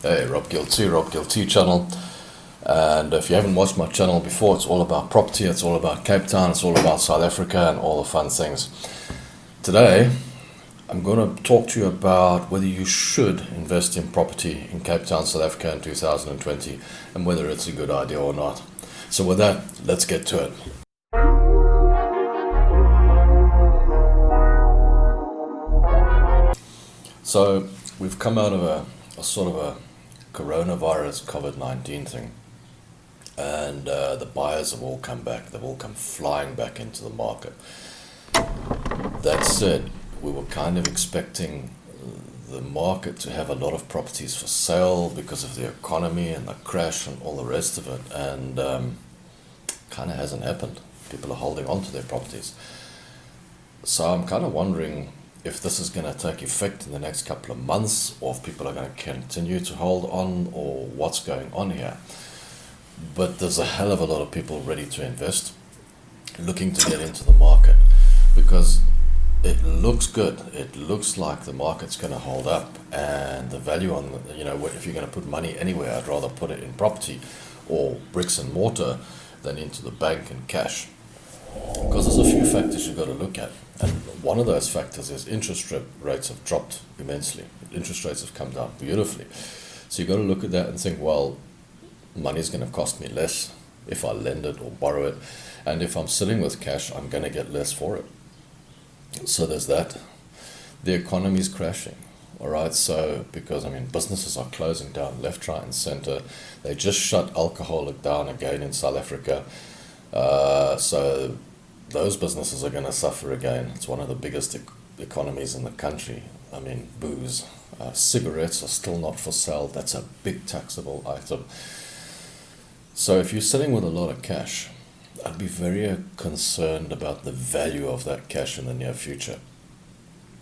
Hey, Rob GillT channel. And if you haven't watched my channel before, it's all about property, it's all about Cape Town, it's all about South Africa and all the fun things. Today, I'm going to talk to you about whether you should invest in property in Cape Town, South Africa in 2020 and whether it's a good idea or not. So with that, let's get to it. So we've come out of a sort of a coronavirus COVID-19 thing, and the buyers have all come back. They've all come flying back into the market. That said, we were kind of expecting the market to have a lot of properties for sale because of the economy and the crash and all the rest of it, and kind of hasn't happened. People are holding on to their properties. So I'm kind of wondering if this is going to take effect in the next couple of months, or if people are going to continue to hold on, or what's going on here. But there's a hell of a lot of people ready to invest, looking to get into the market, because it looks good. It looks like the market's going to hold up, and the value on, if you're going to put money anywhere, I'd rather put it in property or bricks and mortar than into the bank and cash. Because there's a few factors you've got to look at. And one of those factors is interest rates have dropped immensely. Interest rates have come down beautifully. So you've got to look at that and think, well, money's going to cost me less if I lend it or borrow it. And if I'm sitting with cash, I'm going to get less for it. So there's that. The economy's crashing. All right, so because businesses are closing down left, right, and center. They just shut alcohol down again in South Africa. So those businesses are going to suffer again. It's one of the biggest economies in the country. Booze, cigarettes are still not for sale. That's a big taxable item. So if you're sitting with a lot of cash, I'd be very concerned about the value of that cash in the near future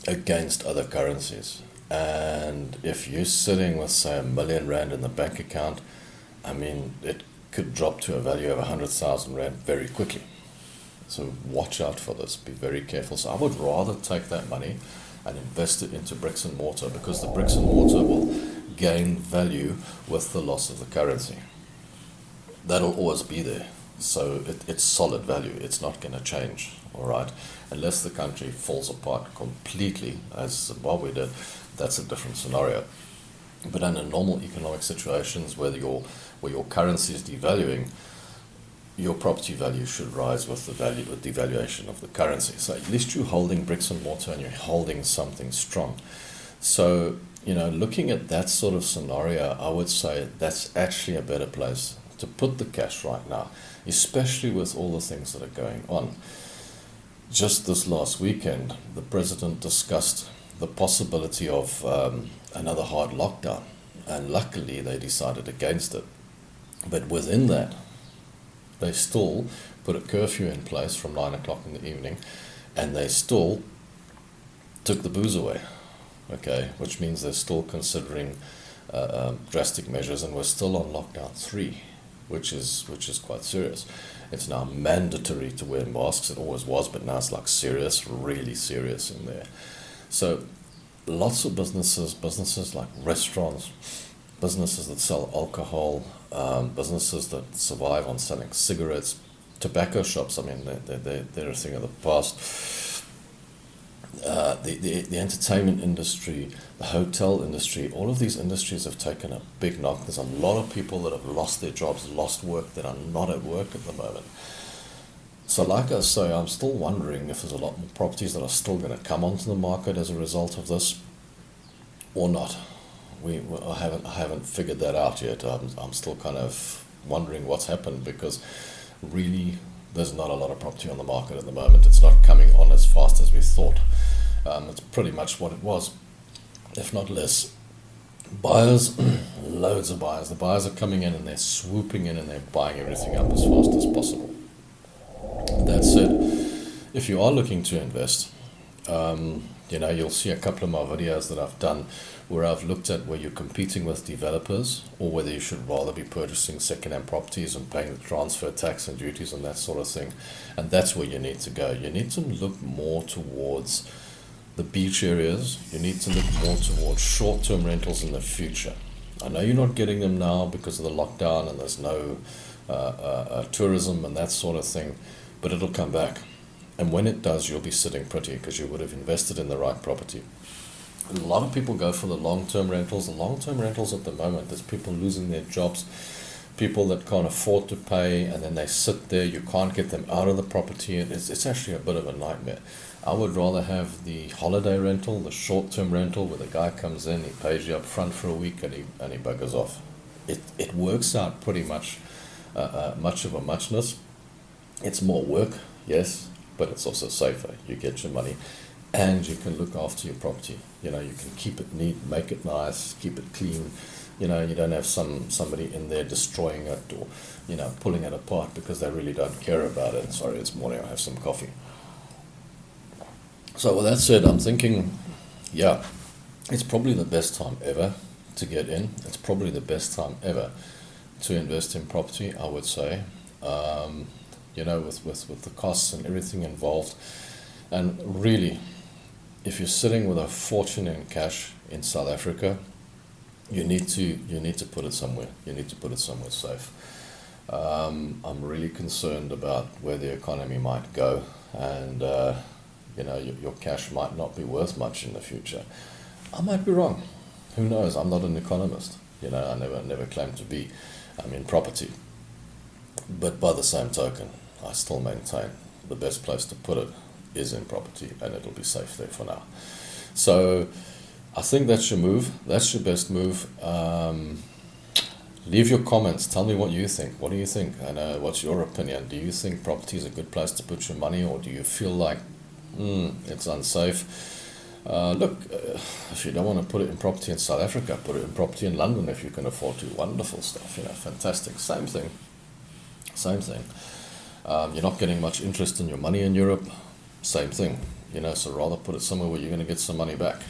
against other currencies. And if you're sitting with, say, R1 million in the bank account, it could drop to a value of 100,000 Rand very quickly. So watch out for this, be very careful. So I would rather take that money and invest it into bricks and mortar, because the bricks and mortar will gain value with the loss of the currency. That'll always be there. So it's solid value, it's not going to change, all right? Unless the country falls apart completely, as Zimbabwe did, that's a different scenario. But under normal economic situations where your currency is devaluing, your property value should rise with the devaluation of the currency. So at least you're holding bricks and mortar and you're holding something strong. So, looking at that sort of scenario, I would say that's actually a better place to put the cash right now, especially with all the things that are going on. Just this last weekend, the president discussed the possibility of another hard lockdown, and luckily they decided against it. But within that, they still put a curfew in place from 9 o'clock in the evening, and they still took the booze away, okay, which means they're still considering drastic measures, and we're still on lockdown 3, which is quite serious. It's now mandatory to wear masks. It always was, but now it's like serious, really serious in there. So lots of businesses like restaurants, businesses that sell alcohol, businesses that survive on selling cigarettes, tobacco shops, they're a thing of the past. The entertainment industry, the hotel industry, all of these industries have taken a big knock. There's a lot of people that have lost their jobs, lost work, that are not at work at the moment. So like I say, I'm still wondering if there's a lot more properties that are still going to come onto the market as a result of this or not. I haven't figured that out yet. I'm still kind of wondering what's happened, because really there's not a lot of property on the market at the moment. It's not coming on as fast as we thought. It's pretty much what it was, if not less. Buyers, loads of buyers. The buyers are coming in and they're swooping in and they're buying everything up as fast as possible. That said, if you are looking to invest, you'll see a couple of my videos that I've done where I've looked at where you're competing with developers, or whether you should rather be purchasing second-hand properties and paying the transfer tax and duties and that sort of thing. And that's where you need to go. You need to look more towards the beach areas. You need to look more towards short-term rentals in the future. I know you're not getting them now because of the lockdown and there's no tourism and that sort of thing, but it'll come back. And when it does, you'll be sitting pretty because you would have invested in the right property. And a lot of people go for the long-term rentals. The long-term rentals at the moment, there's people losing their jobs, people that can't afford to pay, and then they sit there. You can't get them out of the property, and it's actually a bit of a nightmare. I would rather have the holiday rental, the short-term rental, where the guy comes in, he pays you up front for a week, and he buggers off. It works out pretty much much of a muchness. It's more work, yes, but it's also safer. You get your money, and you can look after your property. You know, you can keep it neat, make it nice, keep it clean. You know, you don't have somebody in there destroying it or, you know, pulling it apart because they really don't care about it. Sorry, it's morning, I have some coffee. So with that said, I'm thinking, yeah, it's probably the best time ever to get in. It's probably the best time ever to invest in property, I would say. You know, with the costs and everything involved. And really, if you're sitting with a fortune in cash in South Africa, you need to put it somewhere. You need to put it somewhere safe. I'm really concerned about where the economy might go, and you know, your cash might not be worth much in the future. I might be wrong. Who knows? I'm not an economist. You know, I never claimed to be. I'm in property. But by the same token, I still maintain the best place to put it is in property, and it'll be safe there for now. So I think that's your move. That's your best move. Leave your comments. Tell me what you think. What do you think? And what's your opinion? Do you think property is a good place to put your money, or do you feel like it's unsafe? If you don't want to put it in property in South Africa, put it in property in London if you can afford to. Wonderful stuff, you know, fantastic. Same thing. You're not getting much interest in your money in Europe. Same thing, you know. So rather put it somewhere where you're going to get some money back.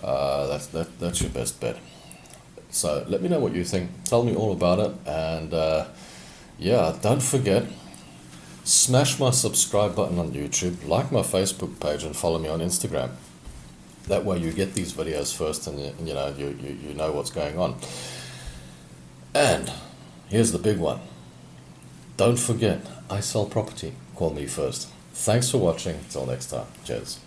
That's your best bet. So let me know what you think. Tell me all about it, and yeah, don't forget, smash my subscribe button on YouTube, like my Facebook page, and follow me on Instagram. That way you get these videos first, and you know you know what's going on. And here's the big one. Don't forget, I sell property. Call me first. Thanks for watching. Till next time. Cheers.